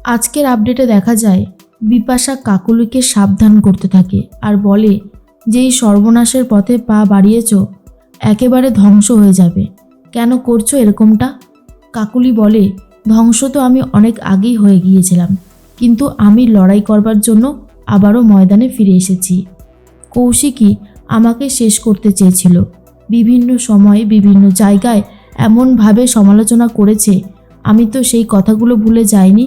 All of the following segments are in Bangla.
আজকের আপডেটে দেখা যায় বিপাশা কাকলিকে সাবধান করতে থাকে আর বলে যে এই সর্বনাশের পথে পা বাড়িয়েছ একেবারে ধ্বংস হয়ে যাবে। কেন করছো এরকমটা? কাকলি বলে, ধ্বংস তো আমি অনেক আগেই হয়ে গিয়েছিলাম, কিন্তু আমি লড়াই করবার জন্য আবারও ময়দানে ফিরে এসেছি। কৌশিকী আমাকে শেষ করতে চেয়েছিল, বিভিন্ন সময়ে বিভিন্ন জায়গায় এমনভাবে সমালোচনা করেছে, আমি তো সেই কথাগুলো ভুলে যাইনি।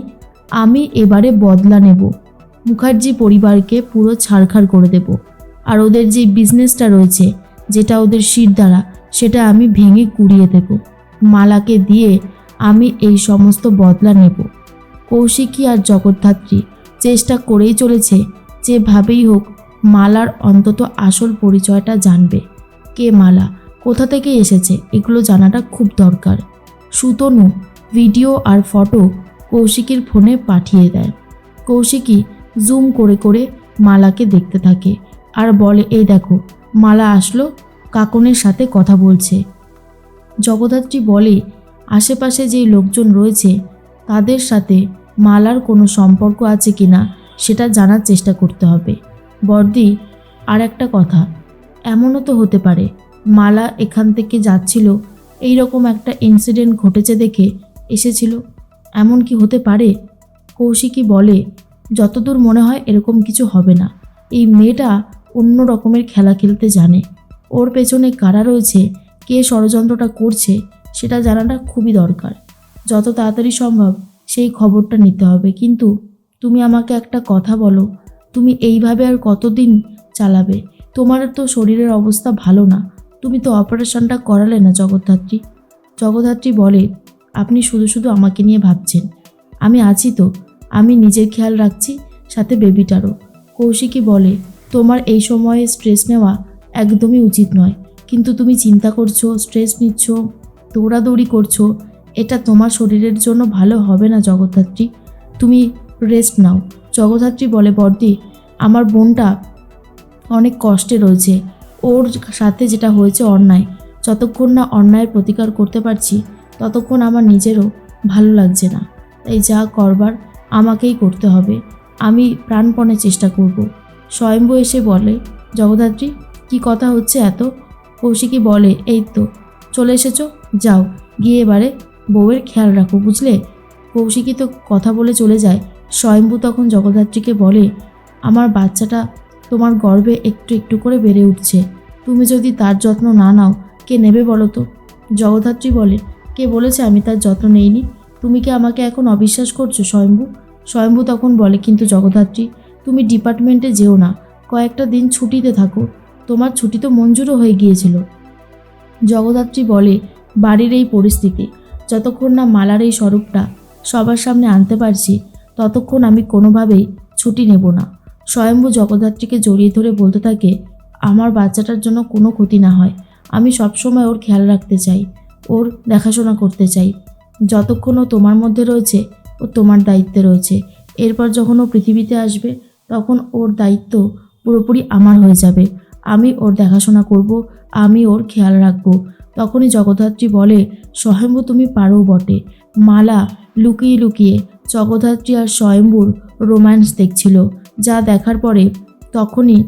আমি এবারে বদলা নেব, মুখার্জি পরিবারকে পুরো ছাড়খাড় করে দেব, আর ওদের যে বিজনেসটা রয়েছে যেটা ওদের শিরদাঁড়া সেটা আমি ভেঙে কুড়িয়ে দেব। মালাকে দিয়ে আমি এই সমস্ত বদলা নেব। কৌশিকী আর জগদ্ধাত্রী চেষ্টা করেই চলেছে যেভাবেই হোক মালার অন্তত আসল পরিচয়টা জানবে। কে মালা, কোথা থেকে এসেছে, এগুলো জানাটা খুব দরকার। সুতনু ভিডিও আর ফটো কৌশিকীর ফোনে পাঠিয়ে দেয়। কৌশিকী জুম করে করে মালাকে দেখতে থাকে আর বলে, এই দেখো মালা আসলো, কাকনের সাথে কথা বলছে। জগদ্ধাত্রী বলে, আশেপাশে যেই লোকজন রয়েছে তাদের সাথে মালার কোনো সম্পর্ক আছে কিনা সেটা জানার চেষ্টা করতে হবে। বর্দি, আর একটা কথা, এমনও তো হতে পারে মালা এখান থেকে যাচ্ছিল, এই রকম একটা ইনসিডেন্ট ঘটেছে দেখে এসেছিল, এমন কি হতে পারে? কৌশিকী বলে, যতদূর মনে হয় এরকম কিছু হবে না। এই মেয়েটা অন্য রকমের খেলা খেলতে জানে, ওর পেছনে কারা রয়েছে, কে ষড়যন্ত্রটা করছে সেটা জানাটা খুবই দরকার। যত তাড়াতাড়ি সম্ভব সেই খবরটা নিতে হবে। কিন্তু তুমি আমাকে একটা কথা বলো, তুমি এইভাবে আর কতদিন চালাবে? তোমার তো শরীরের অবস্থা ভালো না, তুমি তো অপারেশনটা করালে না জগদ্ধাত্রী। জগদ্ধাত্রী বলে, আপনি শুধু শুধু আমাকে নিয়ে ভাবছেন, আমি আছি তো, আমি নিজের খেয়াল রাখছি, সাথে বেবিটারও। কৌশিকী বলে, তোমার এই সময়ে স্ট্রেস নেওয়া একদমই উচিত নয়, কিন্তু তুমি চিন্তা করছো, স্ট্রেস নিচ্ছ, দৌড়াদৌড়ি করছো, এটা তোমার শরীরের জন্য ভালো হবে না জগদ্ধাত্রী, তুমি রেস্ট নাও। জগদ্ধাত্রী বলে, বর্দি, আমার বোনটা অনেক কষ্টে রয়েছে, ওর সাথে যেটা হয়েছে অন্যায়, যতক্ষণ না অন্যায়ের প্রতিকার করতে পারছি ততক্ষণ আমার নিজেরও ভালো লাগছে না, তাই যা করবার আমাকেই করতে হবে, আমি প্রাণপণে চেষ্টা করব। স্বয়ম্ভু এসে বলে, জগদ্ধাত্রী কি কথা হচ্ছে এত? কৌশিকী বলে, এই তো চলে এসেছো, যাও গিয়ে এবারে বউয়ের খেয়াল রাখো, বুঝলে? কৌশিকী তো কথা বলে চলে যায়। স্বয়ম্ভু তখন জগদ্ধাত্রীকে বলে, আমার বাচ্চাটা তোমার গর্ভে একটু একটু করে বেড়ে উঠছে, তুমি যদি তার যত্ন না নাও কে নেবে বলো তো? জগদ্ধাত্রী বলে, কে বলেছে আমি তার যত্ন নেইনি? তুমি কি আমাকে এখন অবিশ্বাস করছো স্বয়ম্ভু? স্বয়ম্ভু তখন বলে, কিন্তু জগদ্ধাত্রী, তুমি ডিপার্টমেন্টে যেও না, কয়েকটা দিন ছুটিতে থাকো, তোমার ছুটি তো মঞ্জুরও হয়ে গিয়েছিল। জগদ্ধাত্রী বলে, বাড়ির এই পরিস্থিতি, যতক্ষণ না মালার এই স্বরূপটা সবার সামনে আনতে পারছি ততক্ষণ আমি কোনোভাবেই ছুটি নেব না। স্বয়ম্ভু জগদ্ধাত্রীকে জড়িয়ে ধরে বলতে থাকে, আমার বাচ্চাটার জন্য কোনো ক্ষতি না হয়, আমি সবসময় ওর খেয়াল রাখতে চাই, ওর দেখাশোনা করতে চাই, যতক্ষণ ও তোমার মধ্যে রয়েছে ও তোমার দায়িত্বে রয়েছে, এরপর যখন ও পৃথিবীতে আসবে তখন ওর দায়িত্ব পুরোপুরি আমার হয়ে যাবে, আমি ওর দেখাশোনা করব, আমি ওর খেয়াল রাখবো। তখনই জগদ্ধাত্রী বলে, স্বয়ম্ভু তুমি পারো বটে। মালা লুকিয়ে লুকিয়ে জগদ্ধাত্রী আর স্বয়ম্ভুর রোম্যান্স দেখছিল, যা দেখার পরে তখনই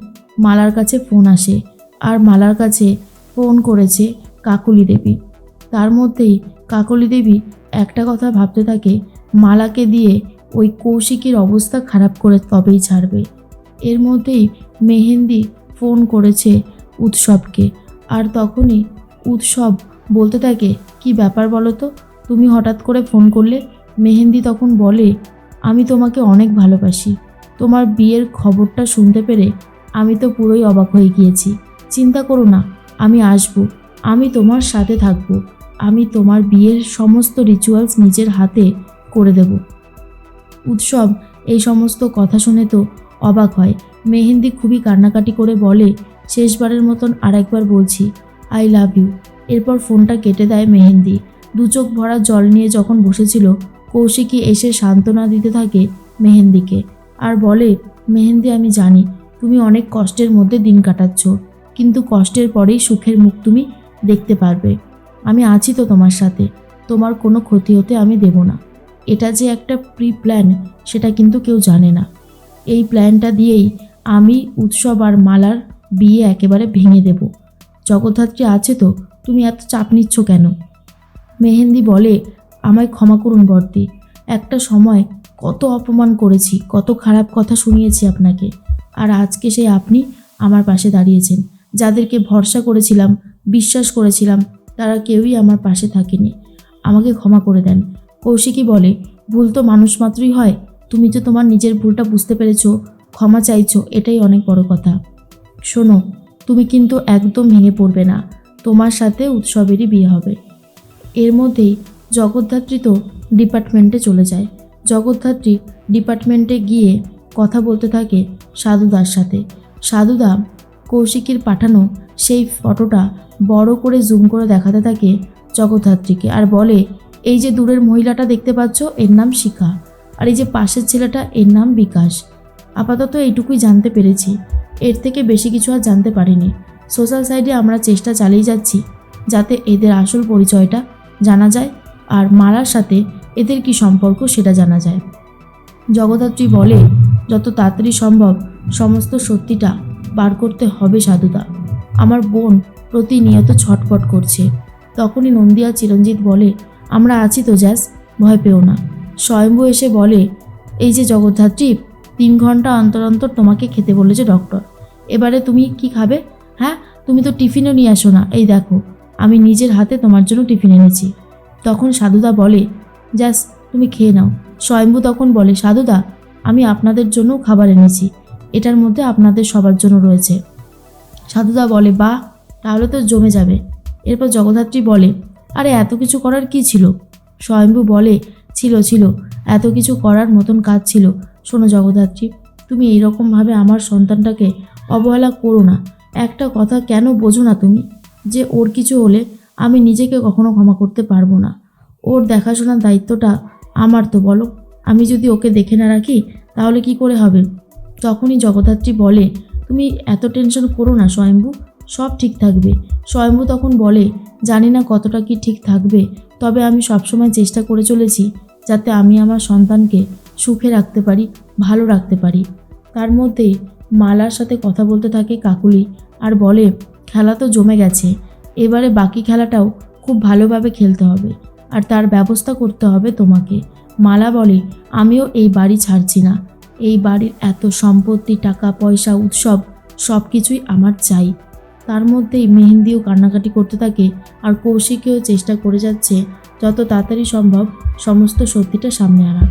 মালার কাছে ফোন আসে, আর মালার কাছে ফোন করেছে কাকলি দেবী। তার মধ্যেই কাকলি দেবী একটা কথা ভাবতে থাকে, মালাকে দিয়ে ওই কৌশিকীর অবস্থা খারাপ করে তবেই ছাড়বে। এর মধ্যেই মেহেন্দি ফোন করেছে উৎসবকে, আর তখনই উৎসব বলতে থাকে, কি ব্যাপার বলো তো, তুমি হঠাৎ করে ফোন করলে? মেহেন্দি তখন বলে, আমি তোমাকে অনেক ভালোবাসি, তোমার বিয়ের খবরটা শুনতে পেরে আমি তো পুরোই অবাক হয়ে গিয়েছি, চিন্তা করো না, আমি আসব, আমি তোমার সাথে থাকব, আমি তোমার বিয়ের সমস্ত রিচুয়ালস নিজের হাতে করে দেব। উৎসব এই সমস্ত কথা শুনে তো অবাক হয়। মেহেন্দি খুবই কান্নাকাটি করে বলে, শেষবারের মতন আরেকবার বলছি, আই লাভ ইউ। এরপর ফোনটা কেটে দেয় মেহেন্দি। দু চোখ ভরা জল নিয়ে যখন বসেছিল, কৌশিকী এসে সান্ত্বনা দিতে থাকে মেহেন্দিকে আর বলে, মেহেন্দি, আমি জানি তুমি অনেক কষ্টের মধ্যে দিন কাটাচ্ছ, কিন্তু কষ্টের পরেই সুখের মুখ তুমি দেখতে পারবে, আমি আছি তো তোমার সাথে, তোমার কোনো ক্ষতি হতে আমি দেব না। এটা যে একটা প্রি প্ল্যান সেটা কিন্তু কেউ জানে না। এই প্ল্যানটা দিয়েই আমি উৎসব আর মালার বিয়ে একেবারে ভেঙে দেব। জগদ্ধাত্রী আছে তো, তুমি এত চাপ নিচ্ছ কেন? মেহেন্দি বলে, আমায় ক্ষমা করুন বর্দি, একটা সময় কত অপমান করেছি, কত খারাপ কথা শুনিয়েছি আপনাকে, আর আজকে সেই আপনি আমার পাশে দাঁড়িয়েছেন। যাদেরকে ভরসা করেছিলাম, বিশ্বাস করেছিলাম, তারা কেউই আমার পাশে থাকেনি। আমাকে ক্ষমা করে দেন। কৌশিকী বলে, ভুল তো মানুষ মাত্রই হয়, তুমি যে তোমার নিজের ভুলটা বুঝতে পেরেছো, ক্ষমা চাইছো, এটাই অনেক বড় কথা। শোনো, তুমি কিন্তু একদম ভেঙে পড়বে না, তোমার সাথে উৎসবেরই বিয়ে হবে। এর মধ্যেই জগদ্ধাত্রী তো ডিপার্টমেন্টে চলে যায়। জগদ্ধাত্রী ডিপার্টমেন্টে গিয়ে কথা বলতে থাকে সাধুদার সাথে। সাধুদা কৌশিকীর পাঠানো সেই ফটোটা বড় করে জুম করে দেখাতে থাকে জগদ্ধাত্রীকে, আর বলে, এই যে দূরের মহিলাটা দেখতে পাচ্ছ, এর নাম শিখা, আর এই যে পাশের ছেলেটা, এর নাম বিকাশ। আপাতত এইটুকুই জানতে পেরেছি, এর থেকে বেশি কিছু আর জানতে পারিনি। সোশ্যাল সাইডে আমরা চেষ্টা চালিয়ে যাচ্ছি যাতে এদের আসল পরিচয়টা জানা যায় আর মালার সাথে এদের কি সম্পর্ক সেটা জানা যায়। জগদ্ধাত্রী বলে, যত তাড়াতাড়ি সম্ভব সমস্ত সত্যিটা বার করতে হবে সাধুদা, আমার বোন প্রতিনিয়ত ছটফট করছে। তখনই নন্দিয়া চিরঞ্জিত বলে, আমরা আছি তো জ্যাস, ভয় পেও না। স্বয়ম্ভু এসে বলে, এই যে জগদ্ধাত্রী, 3 ঘন্টা অন্তর অন্তর তোমাকে খেতে বলেছে ডক্টর, এবারে তুমি কি খাবে? হ্যাঁ, তুমি তো টিফিনও নিয়ে আসো না, এই দেখো আমি নিজের হাতে তোমার জন্য টিফিন এনেছি। তখন সাধুদা বলে, জাস তুমি খেয়ে নাও। স্বয়ম্ভু তখন বলে, সাধুদা আমি আপনাদের জন্য খাবার এনেছি, এটার মধ্যে আপনাদের সবার জন্য রয়েছে। সাধুদা বলে, বাহ, তাহলে তো জমে যাবে। এরপর জগদ্ধাত্রী বলে, আরে এত কিছু করার কি ছিল? স্বয়ম্ভু বলে, ছিল এত কিছু করার মতন কাজ ছিল। শোনো জগদ্ধাত্রী, তুমি এইরকমভাবে আমার সন্তানটাকে অবহেলা করো না। একটা কথা কেন বোঝো না তুমি, যে ওর কিছু হলে আমি নিজেকে কখনো ক্ষমা করতে পারবো না। ওর দেখাশোনার দায়িত্বটা আমার, তো বলো, আমি যদি ওকে দেখে না রাখি তাহলে কি করে হবে? তখনই জগদ্ধাত্রী বলে, তুমি এত টেনশন করো না স্বয়ম্ভু, সব ঠিক থাকবে। স্বয়ম্ভু তখন বলে, জানি না কতটা কি ঠিক থাকবে, তবে আমি সবসময় চেষ্টা করে চলেছি যাতে আমি আমার সন্তানকে সুখে রাখতে পারি, ভালো রাখতে পারি। তার মধ্যেই মালার সাথে কথা বলতে থাকে কাকুলি, আর বলে, খেলা তো জমে গেছে, এবারে বাকি খেলাটাও খুব ভালোভাবে খেলতে হবে, আর তার ব্যবস্থা করতে হবে তোমাকে। মালা বলে, আমিও এই বাড়ি ছাড়ছি না, এই বাড়ির এত সম্পত্তি, টাকা পয়সা, উৎসব সব কিছুই আমার চাই। তার মধ্যেই মেহেন্দিও কান্নাকাটি করতে থাকে, আর কৌশিকীও চেষ্টা করে যাচ্ছে যত তাড়াতাড়ি সম্ভব সমস্ত সত্যিটা সামনে আনার।